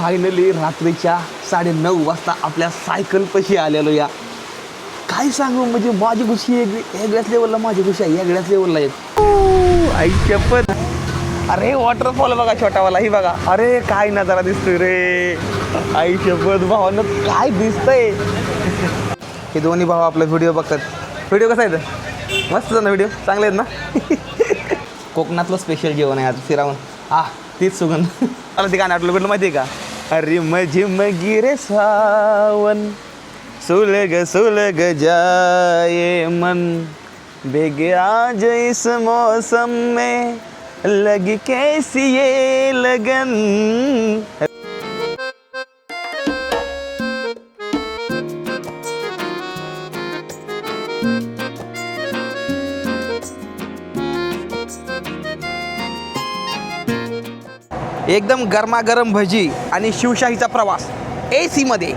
Finally रात्रीच्या 9:30 वाजता आपल्या सायकलपाशी आलेलो या. काय सांगू म्हणजे माझी खुशी वेगळ्याच लेवलला, माझी खुशी आहे वेगळ्याच लेवलला आहे. आई शपथ. अरे वॉटरफॉल बघा छोटावाला, ही बघा. अरे काय नजारा दिसतोय रे, आई शपथ भावानं काय दिसतंय. हे दोन्ही भाऊ आपला व्हिडिओ बघतात. व्हिडिओ कसा आहे तर मस्त ना, व्हिडिओ चांगले आहेत ना. कोकणातलं स्पेशल जेवण आहे आज फिरावून. तीच सुगंध. मला ते गाणं आठवलं कुठलं माहिती आहे का? अरे मझिम गिरे सावन सुलग सुलग जाए मन बेगे आज इस मौसम में लगी कैसी ये लगन. एकदम गरमागरम भजी आणि शिवशाहीचा प्रवास AC मध्ये.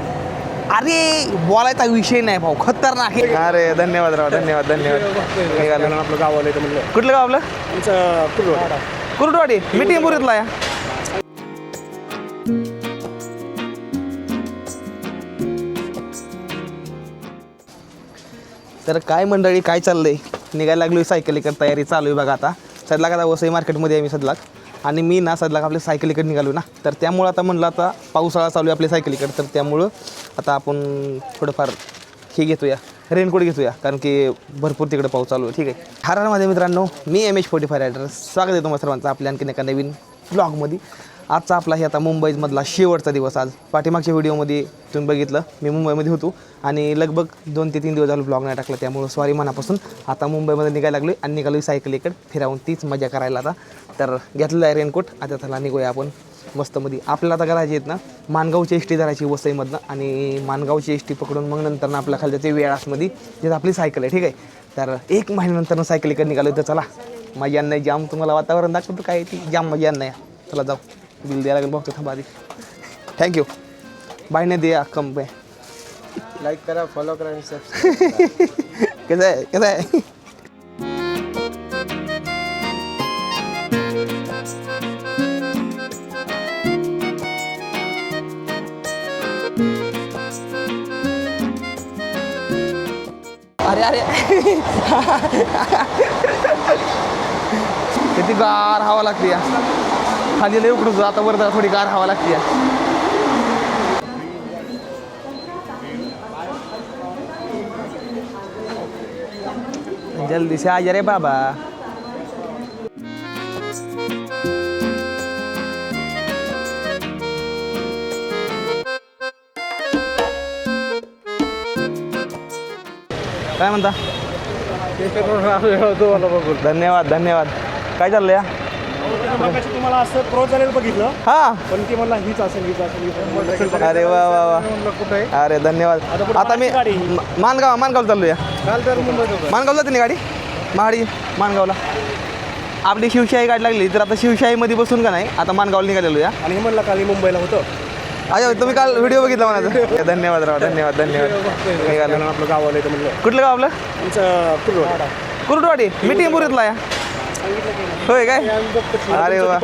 अरे बोलायचा विषय नाही भाऊ, खतरनाक आहे. अरे धन्यवाद राव, धन्यवाद धन्यवाद. आपलं गाव आलं म्हणलं. कुठलं गाव आपलं? कुरुडवाडी. मी टेंभुरीतला आहे. तर काय मंडळी, काय चाललंय? निघायला लागलो सायकलीकडे, तयारी चालू आहे बघा. आता सदलाक, आता वसई मार्केटमध्ये आहे मी सदलाक. आणि मी ना सदलाक आपल्या सायकलीकडे निघालो ना, तर त्यामुळं आता म्हणलं आता पावसाळा चालू आहे आपल्या सायकलीकडे, तर त्यामुळं आता आपण थोडंफार हे घेतोया, रेनकोट घेतोया, कारण की भरपूर तिकडे पाऊस चालू आहे. ठीक आहे. हर माझ्या मित्रांनो, मी MH45 रायडर. स्वागत आहे तुम्हाला सर्वांचं आपल्या आणखीन एका नवीन ब्लॉगमध्ये. आजचा आपला हे आता मुंबईमधला शेवटचा दिवस. आज पाठीमागच्या व्हिडिओमध्ये तुम्ही बघितलं मी मुंबईमध्ये होतो आणि लगभग 2 ते 3 दिवस झालं ब्लॉग नाही टाकला, त्यामुळं सॉरी मनापासून. आता मुंबईमध्ये निघायला लागलो आणि निघालो सायकलीकडे फिरावून, तीच मजा करायला. आता तर घेतलेलं आहे रेनकोट. आता त्याला निघूया आपण मस्तमध्ये. आपल्याला आता करायची आहेत ना माणगावची एस टी धरायची वसईमधनं, आणि माणगावची एस टी पकडून मग नंतर ना आपल्या खाली ते वेळासमध्ये जिथं आपली सायकल आहे. ठीक आहे. तर 1 महिन्यानंतर सायकलीकडे निघालो. तर चला मजा नाही जाम, तुम्हाला वातावरण दाखवतो काय ती जाम मजा नाही. चला जाऊ, बिल द्यायला लागेल बघतो थांबा आधी. थँक्यू. बाय नाही द्या कम पे. लाईक करा, फॉलो करा आणि सबस्क्राईब. कसं आहे कसं आहे? अरे अरे किती गार हवा लागते या खाली, लय उकडून आता वर थोडी गार हवा लागते या. जल्दी से आ जा रे बाबा. काय म्हणता? धन्यवाद धन्यवाद. काय चाललं या? तुम्हाला असं प्रो झालेलं बघितलं, हा पण ती मला हीच असेल. अरे वा वा वा. कुठे आहे? अरे धन्यवाद. आता मी माणगावला चाललो या. काल तर मुंबईत माणगावला जाते ना गाडी, महाडी माणगावला. आपली शिवशाही गाडी लागली, तर आता शिवशाहीमध्ये बसून का नाही आता माणगावला निघालेलो या. आणि म्हणलं काल मुंबईला होतं. अच्छा, तुम्ही काल व्हिडिओ बघितला म्हणायचं. धन्यवाद राव, धन्यवाद धन्यवाद. आपलं गाव आलं म्हणलं. कुठलं गाव आपलं? कुरुडवाडी. मी टेंभुरीतला आहे. होय काय? अरे वा.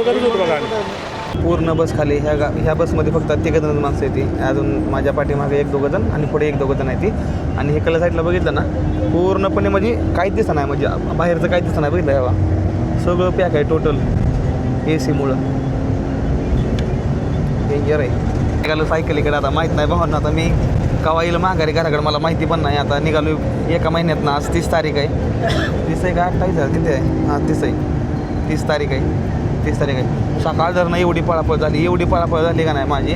पूर्ण बस खाली. ह्या बसमध्ये फक्त 3 जण माणसं येते. अजून माझ्या पाठीमागे 1-2 जण आणि पुढे 1-2 जण आहे ती. आणि हे कला साईडला बघितलं ना पूर्णपणे म्हणजे काहीच दिसत नाही, म्हणजे बाहेरचं काहीच दिसत नाही. बघितलं हवा सगळं पॅक आहे टोटल AC मुळं. डेंजर आहे. निघालो सायकलीकडे. आता माहीत नाही भावांना, आता मी केव्हा येईल माघारी घराकडे मला माहिती पण नाही. आता निघालो 1 महिन्यात ना. आज 30 तारीख आहे. 30 आहे का 28 आहे? किती आहे? हां 30 आहे. 30 तारीख आहे. 30 तारीख आहे. सकाळ जर नाही एवढी पळापळ झाली का नाही माझी.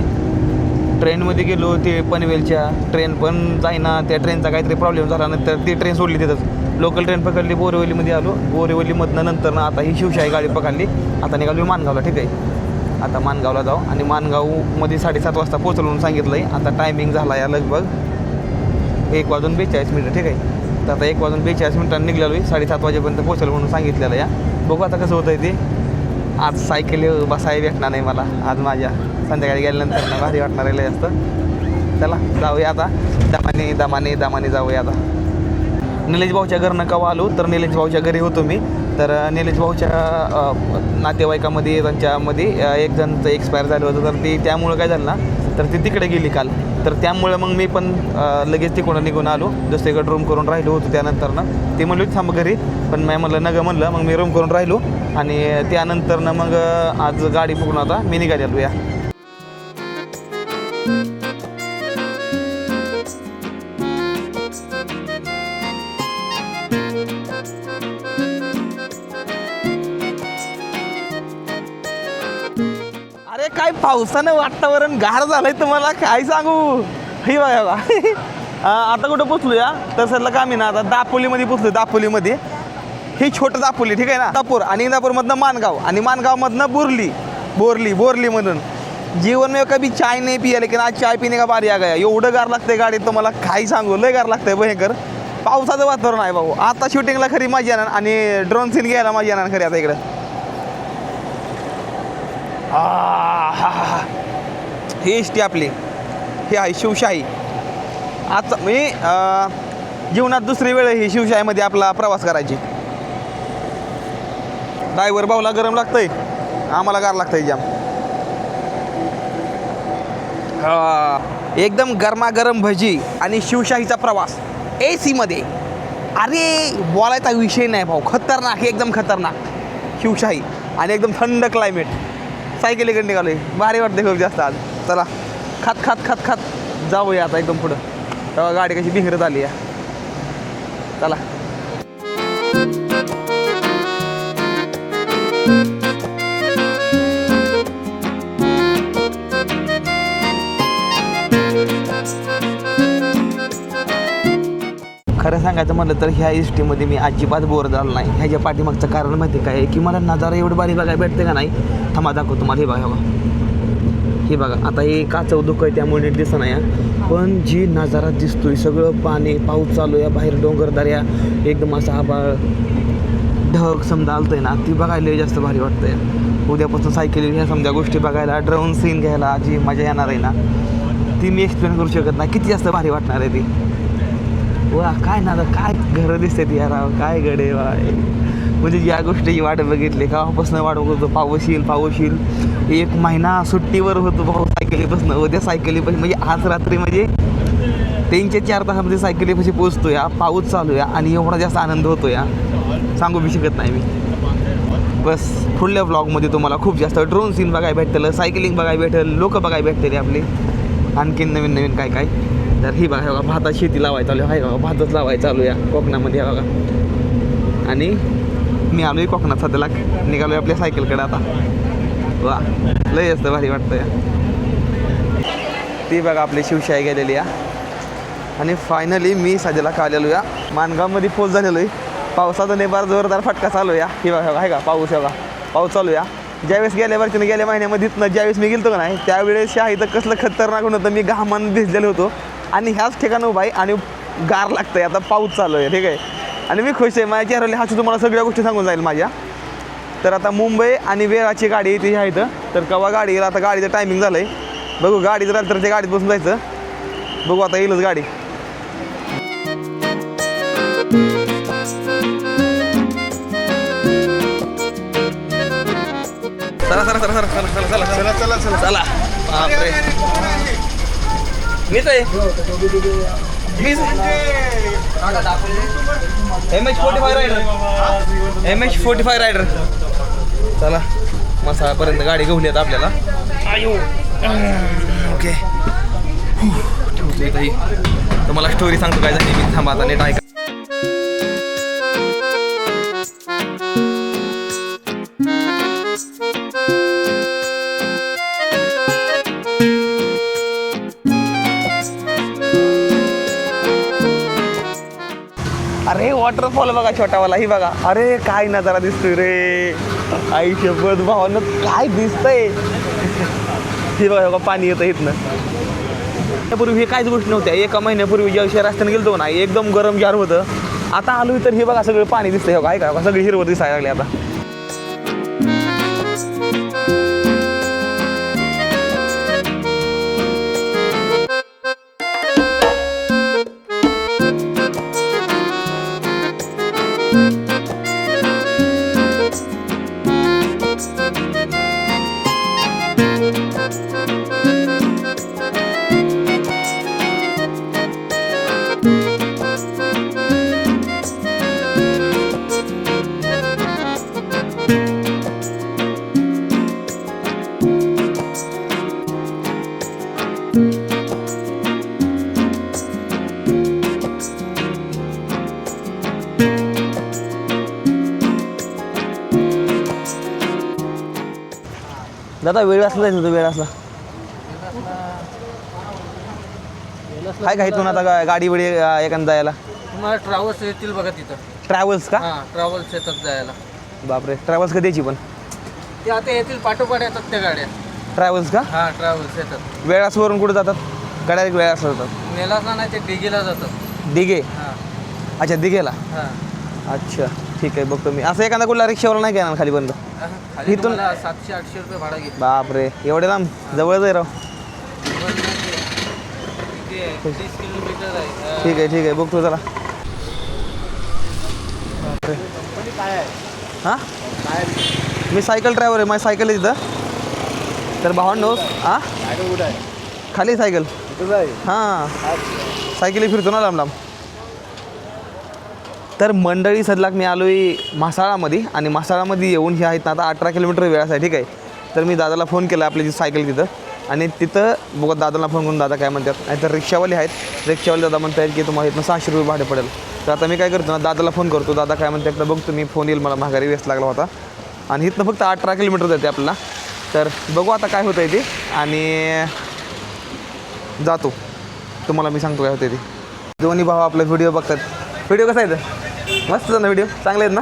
ट्रेनमध्ये गेलो, ते पनवेलच्या ट्रेन पण जाईना. त्या ट्रेनचा काहीतरी प्रॉब्लेम झाला, नंतर ती ट्रेन सोडली तिथंच. लोकल ट्रेन पकडली, बोरिवलीमध्ये आलो. बोरिवलीमधनं नंतर ना आता ही शिवशाही गाडी पकडली. आता निघालो माणगावला. ठीक आहे. आता माणगावला जाऊ आणि माणगावमध्ये 7:30 वाजता पोहोचलो म्हणून सांगितलं आहे. आता टायमिंग झाला या लगभग 1:42 ठीक आहे. तर आता 1:42 निघालो आहे. 7:30 वाजेपर्यंत पोहोचलो म्हणून सांगितलेलं या. बघू आता कसं होतं आहे ते. आज सायकली बसायला भेटणार नाही मला आज. माझ्या संध्याकाळी गेल्यानंतर ना भारी वाटणार आहे जास्त. चला जाऊया आता, दमाने जाऊया आता. निलेश भाऊच्या घरनं केव्हा आलो, तर निलेश भाऊच्या घरी होतो मी. तर निलेश भाऊच्या नातेवाईकामध्ये त्यांच्यामध्ये एक जण एक्सपायर झालं होतं, तर ते त्यामुळं काय झालं ना, तर ती तिकडे गेली काल. तर त्यामुळं मग मी पण लगेच तिकडून निघून आलो. दुसरीकडे रूम करून राहिलो होतो. त्यानंतर ना ते म्हणलो थांब घरी, पण मी म्हणलं नगं म्हणलं, मग मी रूम करून राहिलो. आणि त्यानंतर मग आज गाडी बघून आता मी निघालेलो या. अरे काय पावसानं वातावरण गार झालंय, तुम्हाला काय सांगू. ही बघा आता कुठं पोचलो या, तर सरला काम आहे ना, आता दापोलीमध्ये पोचलो. दापोलीमध्ये ही छोटं दापोली, ठीक आहे ना, इंदापूर, आणि इंदापूरमधनं मानगाव, आणि मानगावमधनं बोरलीमधून. जीवन में कभी चाय नाही पिया, लेकिन आज चाय पिणे का बारी आ गया. एवढं गार लागतंय गाडीत, तुम्हाला काय सांगू, लय गार लागतंय भयंकर. पावसाचं वातावरण आहे भाऊ. आता शूटिंगला खरी मजा येणार, आणि ड्रोन सीन घ्यायला मजा येणार खरी आता इकडं. ही एसटी आपली, ही आहे शिवशाही. आता मी जीवनात दुसरी वेळ ही शिवशाहीमध्ये आपला प्रवास करायची. ड्रायव्हर भाऊला गरम लागतंय, आम्हाला गार लागतंय जाम. एकदम गरमागरम भजी आणि शिवशाहीचा प्रवास AC मध्ये. अरे बोलायचा विषय नाही भाऊ, खतरनाक, एकदम खतरनाक शिवशाही, आणि एकदम थंड क्लायमेट. सायकलीकडे निघालो आहे, भारी वाटते खूप जास्त आज. चला खात जाऊया आता एकदम पुढं. तेव्हा गाडी कशी बिघरत आली आहे. चला खरं सांगायचं म्हटलं तर ह्या एसटीमध्ये मी अजिबात बोर झालो नाही. ह्याच्या पाठीमागचं कारण माहिती काय आहे, की मला नजारा एवढं भारी बघायला भेटते का नाही. थांबा दाखवतो तुम्हाला. हे बघा आता हे काचव दुःख आहे त्यामुळे नीट दिसत नाही, पण जी नजारा दिसतोय, सगळं पाणी, पाऊस चालू आहे, बाहेर डोंगरदऱ्या, एकदम असं आबाळ ढग समजा आलतंय ना, ती बघायला जास्त भारी वाटतंय. उद्यापासून सायकली ह्या समजा गोष्टी बघायला, ड्रोन सीन घ्यायला जी मजा येणार आहे ना, ती मी एक्सप्लेन करू शकत नाही. किती जास्त भारी वाटणार आहे ती. वा काय ना, काय घरं दिसते ती यार, काय गडे वाय. म्हणजे या गोष्टीची वाट बघितली कावापासून वाट बघतो. पाऊस येईल. 1 महिना सुट्टीवर होतो भाऊ सायकलीपासून. उद्या सायकलीपासून म्हणजे आज रात्री म्हणजे 3 ते 4 तासामध्ये सायकलीपाशी पोचतो या. पाऊस चालू या, आणि एवढा जास्त आनंद होतो या, सांगू बी शकत नाही मी. बस पुढल्या ब्लॉगमध्ये तुम्हाला खूप जास्त ड्रोन सीन बघायला भेटेल, सायकलिंग बघायला भेटेल, लोक बघायला भेटतील आपली, आणखीन नवीन काय. तर ही बघा भातात शेती लावायला चालू आहे. बघा भातच लावायला चालू या कोकणामध्ये बघा. आणि मी आलो आहे कोकणात सध्याला, निघालो आहे आपल्या सायकलकडे आता. वा लय असतं भारी वाटतं या. ती बघा आपली शिवशाही गेलेली या. आणि फायनली मी सध्याला आलेलो या मानगावमध्ये पोच झालेलो आहे. पावसाचा नेबार जोरदार फटका चालू या. ही बघा आहे का पाऊस चालू या. ज्यावेळेस गेल्या महिन्यामध्ये ज्यावेळेस मी गेलतो का नाही, त्यावेळेस शाही तर कसलं खतरनाक होतं. मी घामान भिजलेलो होतो, आणि ह्याच ठिकाणी उभा आहे, आणि गार लागतंय. आता पाऊस चालू आहे, ठीक आहे. आणि मी खुश आहे. माझ्या चेहऱ्याला हाच तुम्हाला सगळ्या गोष्टी सांगून जाईल माझ्या. तर आता मुंबई आणि वेळाची गाडी येते ह्या इथं. तर केव्हा गाडी येईल, आता गाडीचं टायमिंग झालं आहे. बघू गाडी जर आली तर त्या गाडीत बसून जायचं. बघू आता येईलच गाडी. चला बापरे, मीच आहे. MH45 rider. चला मसापर्यंत गाडी घेऊन येत आपल्याला. ओके ठेवतो. तुम्हाला स्टोरी सांगतो काय झाली. मी थांबा आता नीट ऐका. अरे वॉटरफॉल बघा छोटावाला. ही बघा, अरे काय नजारा दिसतोय रे. आई शपथ भावानं काय दिसतंय. ही बघा पाणी येतं इथनं. त्यापूर्वी हे काहीच गोष्टी नव्हत्या. 1 महिन्यापूर्वी ज्या रस्त्याने गेलतो ना, एकदम गरम जार होतं. आता आलो तर हे बघा सगळं पाणी दिसतंय. काय का सगळी हिरवं दिसायला लागले आता. दादा वेळ असला जायचं होतं, वेळ असला काय काय इथून आता गाडी बिडी एखादा जायला तुम्हाला ट्रॅव्हल्स येतील बघा तिथं. ट्रॅव्हल्स का? हां, ट्रॅव्हल्स येतात जायला. बापरे, ट्रॅव्हल्स कधी यायची पण? ते आता येतील, पाठोपाठ येतात त्या गाड्या. ट्रॅव्हल्स का? हां, ट्रॅव्हल्स येतात. वेळासवरून कुठे जातात? गाड्या वेळास जातात. मेलाच नाही, ते डिगीला जातात. दिघे? हां अच्छा, दिघेला. हां. अच्छा ठीक आहे, बघतो मी. असं एखादा कुठला रिक्षावाला नाही घेणार खाली बंद? खाली इथून- तुम्हाला 700-800 रुपये भाडं घेईल. बापरे, एवढे लांब? जवळच आहे राव. 30 किलोमीटर आहे. ठीक आहे ठीक आहे, बघतो जरा. कंपनी काय आहे? हां, काय मी सायकल ड्रायव्हर आहे, माझी सायकल आहे इथं. तर भावांनो, हां काय कुठं आहे? खाली सायकल. कुठं आहे? हां, सायकली फिरतो ना लांब लांब. तर मंडळी सदलाक मी आलो आहे म्हसाळामध्ये, आणि म्हसाळामध्ये येऊन हे आहेत ना आता 18 किलोमीटर वेळाच आहे. ठीक आहे, तर मी दादाला फोन केला आपली जी सायकल तिथं, आणि तिथं बघा दादाला फोन करून दादा काय म्हणतात. नाहीतर रिक्षावाले आहेत, रिक्षावाले दादा म्हणतात की तुम्हाला इथनं 600 रुपये भाडे पडेल. तर आता मी काय करतो ना, दादाला फोन करतो. दादा काय म्हणते एकदा बघतो मी, फोन येईल मला, माघारी व्यस्त लागला होता. आणि इथनं फक्त 18 किलोमीटर जाते आपल्याला. तर बघू आता काय होतं आहे ते, आणि जातो तुम्हाला मी सांगतो काय होते ते. दोन्ही भाऊ आपला व्हिडिओ बघतात. व्हिडिओ कसा आहे? मस्त ना व्हिडिओ, चांगले आहेत ना?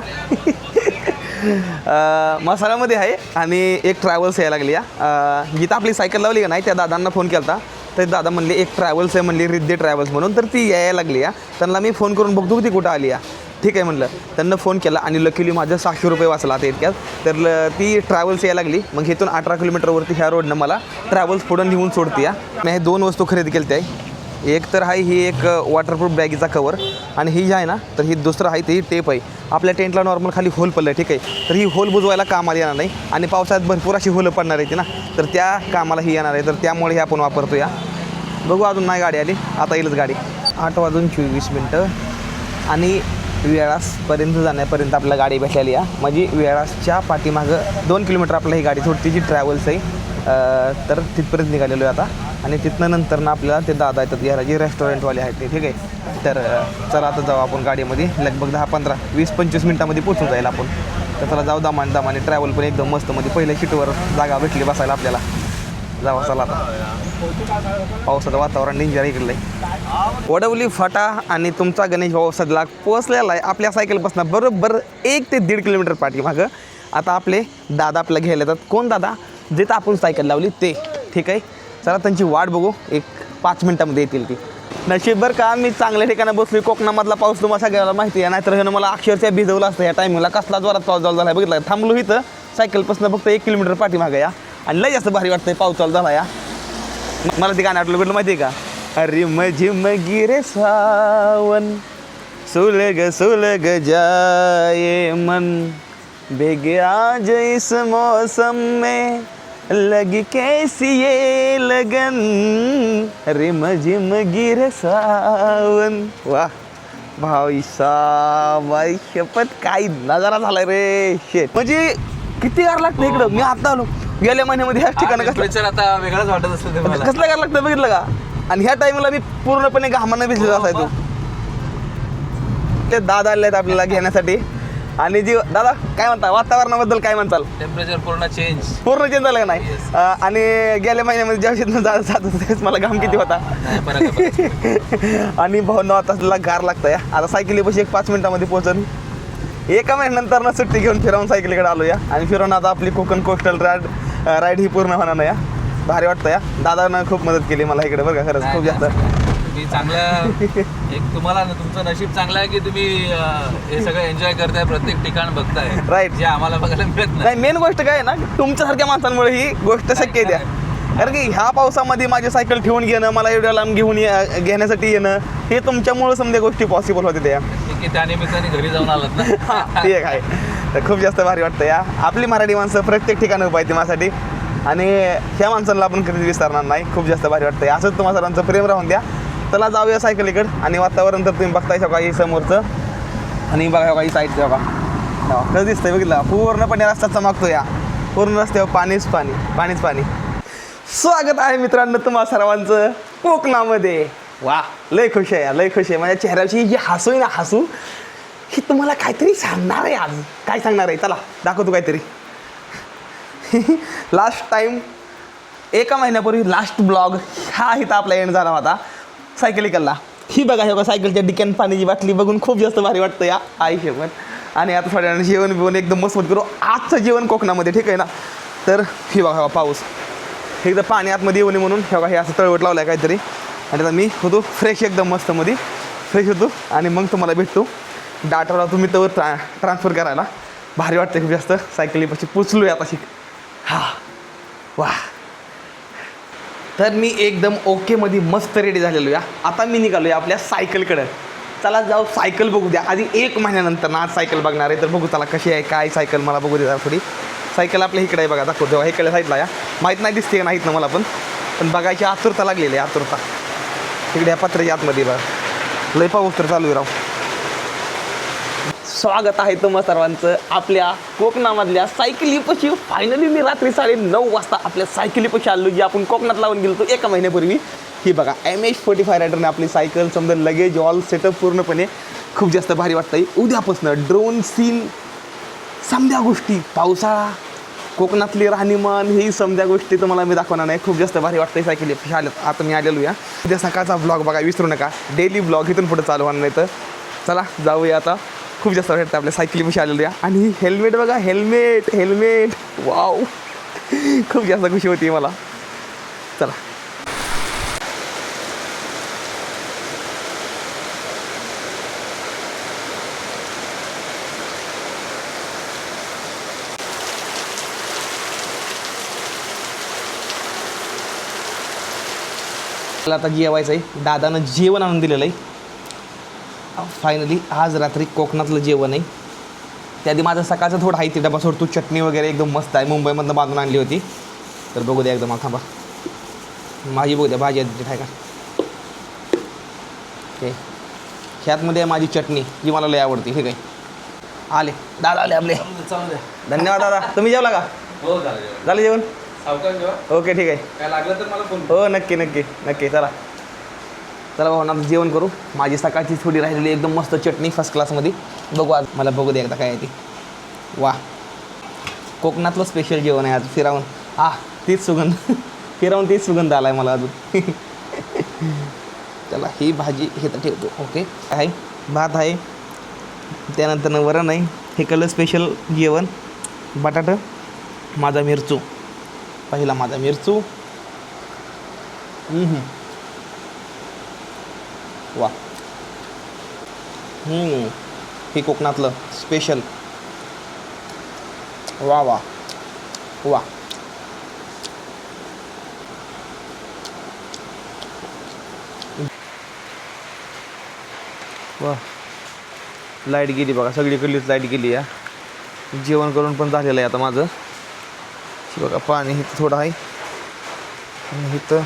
मसाल्यामध्ये आहे, आणि एक ट्रॅव्हल्स यायला लागली. जिथं आपली सायकल लावली का नाही, त्या दादांना फोन केला होता. तर दादा म्हणले एक ट्रॅव्हल्स आहे म्हणली, रिद्धे ट्रॅव्हल्स म्हणून, तर ती यायला लागली. त्यांना मी फोन करून बघतो की ती कुठं आली. ठीक आहे म्हणलं, त्यांना फोन केला, आणि लकीली माझं 600 रुपये वाचला आता इतक्यात. तर ती ट्रॅव्हल्स यायला लागली. मग इथून 18 किलोमीटरवरती ह्या रोडनं मला ट्रॅव्हल्स पुढं नेऊन सोडते. मी हे 2 वस्तू खरेदी केल्या आहे. एक तर आहे ही एक वॉटरप्रूफ बॅगीचा कवर, आणि ही जी आहे ना, तर ही दुसरं आहे ती टेप आहे. आपल्या टेंटला नॉर्मल खाली होल पडलं आहे. ठीक आहे, तर ही होल बुजवायला कामाला येणार नाही, आणि पावसाळ्यात भरपूर अशी होलं पडणार आहे ना, तर त्या कामाला ही येणार आहे. तर त्यामुळे हे आपण वापरतो. या बघू, अजून नाही गाडी आली, आता येईलच गाडी. 8:24 आणि वेळासपर्यंत जाण्यापर्यंत आपल्याला गाडी भेटलेली आहे. म्हणजे वेळासच्या पाठीमागं 2 किलोमीटर आपल्याला ही गाडी थोडी जी ट्रॅव्हल्स आहे. तर तिथपर्यंत निघालेलो आहे आता, आणि तिथनं नंतर ना आपल्याला ते दादा येतात घ्यायला, जे रेस्टॉरंटवाले आहेत ते. ठीक आहे, तर चला आता जाऊ आपण गाडीमध्ये. लगभग 10-15-20-25 मिनटामध्ये पोचून जाईल आपण. तर चला जाऊ दामाने. ट्रॅव्हल पण एकदम मस्त, म्हणजे पहिल्या सीटवर जागा भेटली बसायला आपल्याला. जावा चला आता. पावसाचं वातावरण डेंजर इकडलं आहे. वडवली फाटा आणि तुमचा गणेश भाऊ सदलाक पोचलेला आहे आपल्या सायकलपासून बरोबर 1 ते 1.5 किलोमीटर पाठीमागं. आता आपले दादा आपल्याला घ्यायला येतात. कोण दादा? जिथं आपण सायकल लावली ते. ठीक आहे, चला त्यांची वाट बघू, एक 5 मिनटामध्ये येतील ती. नशीब बरं का, मी चांगल्या ठिकाणी बसलो. कोकणामधला पाऊस तुम्हाला सगळ्याला माहिती आहे, नाहीतर ह्यानं मला अक्षरशः भिजवलं असतं. या टायमिंगला कसला जोरात पाऊस चालू झाला आहे बघितलं. थांबलो इथं सायकलपासून फक्त 1 किलोमीटर पाठीमागं या, आणि लय जास्त भारी वाटतंय पाऊस चालू झाला या. मला ते गाणं आठवलं भेटलं माहिती आहे का? अरे मझिम गिरे सावन, सुलग जाए मन, बेगे आज इस मौसम में लगी कैसी ये लगन, रिम झिम गिरे सावन. वाह भाई साहब, शपथ काय नजारा झालाय रे. शेट, म्हणजे किती गार लागतं इकडं. मी आता आलो गेल्या महिन्यामध्ये ह्याच ठिकाणी. टेम्परेचर आता वेगळंच वाटत असतं तुम्हाला. कसलं गार लागतं बघितलं का? आणि ह्या टाइमला मी पूर्णपणे घामानं भिजलेला असायचो. ते दादा आले आहेत आपल्याला घेण्यासाठी. आणि जी दादा काय म्हणता, वातावरणाबद्दल काय म्हणताल? टेम्परेचर पूर्ण चेंज झालं का नाही? आणि गेल्या महिन्यामध्ये ज्यावेळेस जात होतं त्यावेळेस मला घाम किती होता. आणि भावना आता गार लागतं या. आता सायकली बशी 1-5 मिनिटामध्ये पोहोचन. एका महिन्यानंतर ना सुट्टी घेऊन फिरवून सायकलीकडे आलो या, आणि फिरवून आता आपली कोकण कोस्टल राईड ही पूर्ण होणार नाही या. भारी वाटतं या. दादानं खूप मदत केली मला इकडे बरं का, खरंच खूप जास्त. तुम्ही चांगलं एक तुम्हाला तुमचं नशीब चांगलं आहे की तुम्ही हे सगळं एन्जॉय करताय, प्रत्येक ठिकाण बघताय. राईट, जे आम्हाला बघायला मिळत नाही. मेन गोष्ट काय आहे ना, तुमच्यासारख्या माणसांमुळे ही गोष्ट शक्य आहे. कारण की ह्या पावसामध्ये माझी सायकल ठेवून घेणं, मला एवढ्या लांब घेण्यासाठी येणं, हे तुमच्यामुळे समजा गोष्टी पॉसिबल होते त्या. की त्या निमित्ताने घरी जाऊन आलात ना. ते एक आहे. तर खूप जास्त भारी वाटतं या. आपली मराठी माणसं प्रत्येक ठिकाणी उभा आहे माझ्यासाठी, आणि ह्या माणसांना आपण कधीच विसरणार नाही. खूप जास्त भारी वाटतं. असंच तुम्हाला सर्वांचं प्रेम राहून द्या. चला जाऊया सायकलीकडं. आणि वातावरण तर तुम्ही बघताय काही समोरचं, आणि बघा काही साईडचं बघा कसं दिसतंय बघितलं. पूर्णपणे रस्ता चमकतो या. पूर्ण रस्त्यावर पाणीच पाणी. स्वागत आहे मित्रांनो तुम्हा सर्वांचं कोकणामध्ये. वा लय खुश आहे, लय खुश आहे. माझ्या चेहऱ्याची जी हसू आहे ना, हसू ही तुम्हाला काहीतरी सांगणार आहे. आज काय सांगणार आहे चला दाखवतो काहीतरी. लास्ट टाईम एका महिन्यापूर्वी लास्ट ब्लॉग हा इथं आपला एंड झाला होता सायकलिकलला. ही बघा हे बघा सायकलच्या डिक्यान पाण्याची बाटली बघून खूप जास्त भारी वाटतं या आयुष्यभर. आणि आता थोड्या वेळाने जेवण बिवण एकदम मस्त करू. आजचं जेवण कोकणामध्ये ठीक आहे ना. तर ही बघा पाऊस एकदा पाणी आतमध्ये येऊ नये म्हणून हे बघा हे असं तळवट लावलं आहे काहीतरी. आणि आता मी होतो फ्रेश एकदम मस्त मध्ये फ्रेश होतो आणि मग तुम्हाला भेटतो. डाटाला तुम्ही तर ट्रान्सफर करायला भारी वाटते खूप जास्त. सायकलीपाशी पोचलो आहे आता शिक. हा वा. तर मी एकदम ओकेमध्ये मस्त रेडी झालेलो या. आता मी निघालो आहे आपल्या सायकलकडं. चला जाऊ सायकल बघू द्या. आधी 1 महिन्यानंतर ना आज सायकल बघणार आहे. तर बघू चला कशी आहे काय सायकल मला बघू द्या थोडी. सायकल आपल्या इकडे आहे बघा दाखवतो. इकडे साईडला या माहीत नाही दिसते का नाहीत ना मला पण बघायची आतुरता लागलेली आहे आतुरता. इकडे या पत्र्याच्या आतमध्ये बघा लय पाऊस तर चालू आहे राव. स्वागत आहे तुम्हा सर्वांचं आपल्या कोकणामधल्या सायकलीपाशी. फायनली मी रात्री 9:30 वाजता आपल्या सायकलीपाशी आलो जी आपण कोकणात लावून गेलो होतो एका महिन्यापूर्वी. ही बघा MH45 रायडरने आपली सायकल समजा लगेज ऑल सेटअप पूर्णपणे खूप जास्त भारी वाटतं. उद्यापासून ड्रोन सीन समध्या गोष्टी पावसाळा कोकणातली राहणीमान ही समध्या गोष्टी तुम्हाला मी दाखवणार नाही. खूप जास्त भारी वाटतं सायकली आल्यात. आता मी आलेलो या. उद्या सकाळचा ब्लॉग बघा विसरू नका. डेली ब्लॉग इथून पुढे चालू होणार नाही. तर चला जाऊया आता. खूप जास्त वाटतं आपल्या सायकलीपाशी आलेलो या. आणि हेल्मेट बघा हेल्मेट वाव खूप जास्त खुशी होती मला. चला मला आता जेवायचं आहे. दादानं जेवण आणून दिलेलं आहे फायनली. आज रात्री कोकणातलं जेवण आहे. त्याआधी माझं सकाळचं थोडं आहे ते डबा सोडतो. चटणी वगैरे एकदम मस्त आहे. मुंबईमधनं बांधून आणली होती. तर बघू द्या एकदम थांबा. माझी बघू द्या भाजी आहे का ते ह्यातमध्ये आहे माझी चटणी जी मला लय आवडते. हे काय आले दादा आले आपले. धन्यवाद दादा. तुम्ही जेवला का? हो झालं जेवण? जेव्हा ओके ठीक आहे. काय लागलं तर मला फोन. हो नक्की चला भाऊ ना जेवण करू. माझी सकाळची थोडी राहिलेली एकदम मस्त चटणी फर्स्ट क्लासमध्ये. बघू आज मला बघू दे एकदा काय आहे ती. वा कोकणातलं स्पेशल जेवण आहे आज. फिरावून तीच सुगंध फिरावून तीच सुगंध आला आहे मला अजून. चला ही भाजी हे तर ठेवतो. ओके आहे भात आहे त्यानंतर वरण आहे. हे कलर स्पेशल जेवण. बटाटा माझा मिरचू पहिला माझा मिरचू. वा हे कोकणातलं स्पेशल. वा वा वा वा. लाईट गेली बघा सगळीकडलीच लाईट गेली या. जेवण करून पण झालेलं आहे आता माझं. बघा पाणी इथं थोडं आहे आणि इथं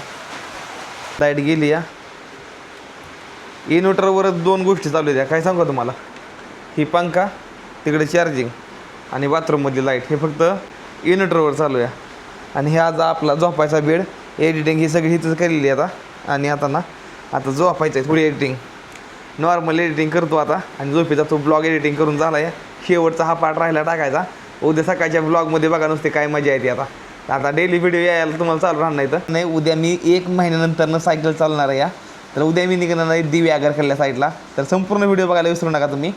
लाईट गेली या. इन्व्हर्टरवरच 2 गोष्टी चालू आहेत. काय सांगू तुम्हाला. ही पंखा तिकडे चार्जिंग आणि बाथरूममधली लाईट हे फक्त इन्व्हर्टरवर चालू आहे. आणि हे आज आपला झोपायचा बेड एडिटिंग ही सगळी इथंच केलेली आहे आता. आणि आता झोपायचं आहे थोडी एडिटिंग. नॉर्मल एडिटिंग करतो आता आणि झोपेचा तो ब्लॉग एडिटिंग करून झाला आहे. शेवटचा हा पार्ट राहिला टाकायचा. उद्या सकाळच्या ब्लॉगमध्ये बघा नुसते काय मजा येते. आता डेली व्हिडिओ यायला तुम्हाला चालू राहणार नाही. तर नाही उद्या मी 1 महिन्यानंतरनं सायकल चालणार आहे या. तर उद्या मी निघणार नाही दिवे आगरकरल्या साईडला. तर संपूर्ण व्हिडिओ बघायला विसरू नका तुम्ही.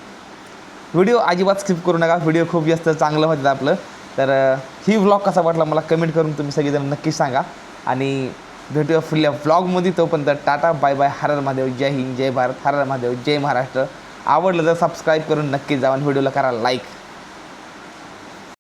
व्हिडिओ अजिबात स्किप करू नका. व्हिडिओ खूप जास्त चांगलं होतं आपलं. तर ही व्लॉग कसा वाटला मला कमेंट करून तुम्ही सगळेजण नक्कीच सांगा. आणि भेटूया फुल्या व्लॉगमध्ये. तोपर्यंत टाटा बाय बाय. हर हर महादेव. जय हिंद जय भारत. हर हर महादेव जय महाराष्ट्र. आवडलं तर सबस्क्राईब करून नक्की जाऊन व्हिडिओला करा लाईक.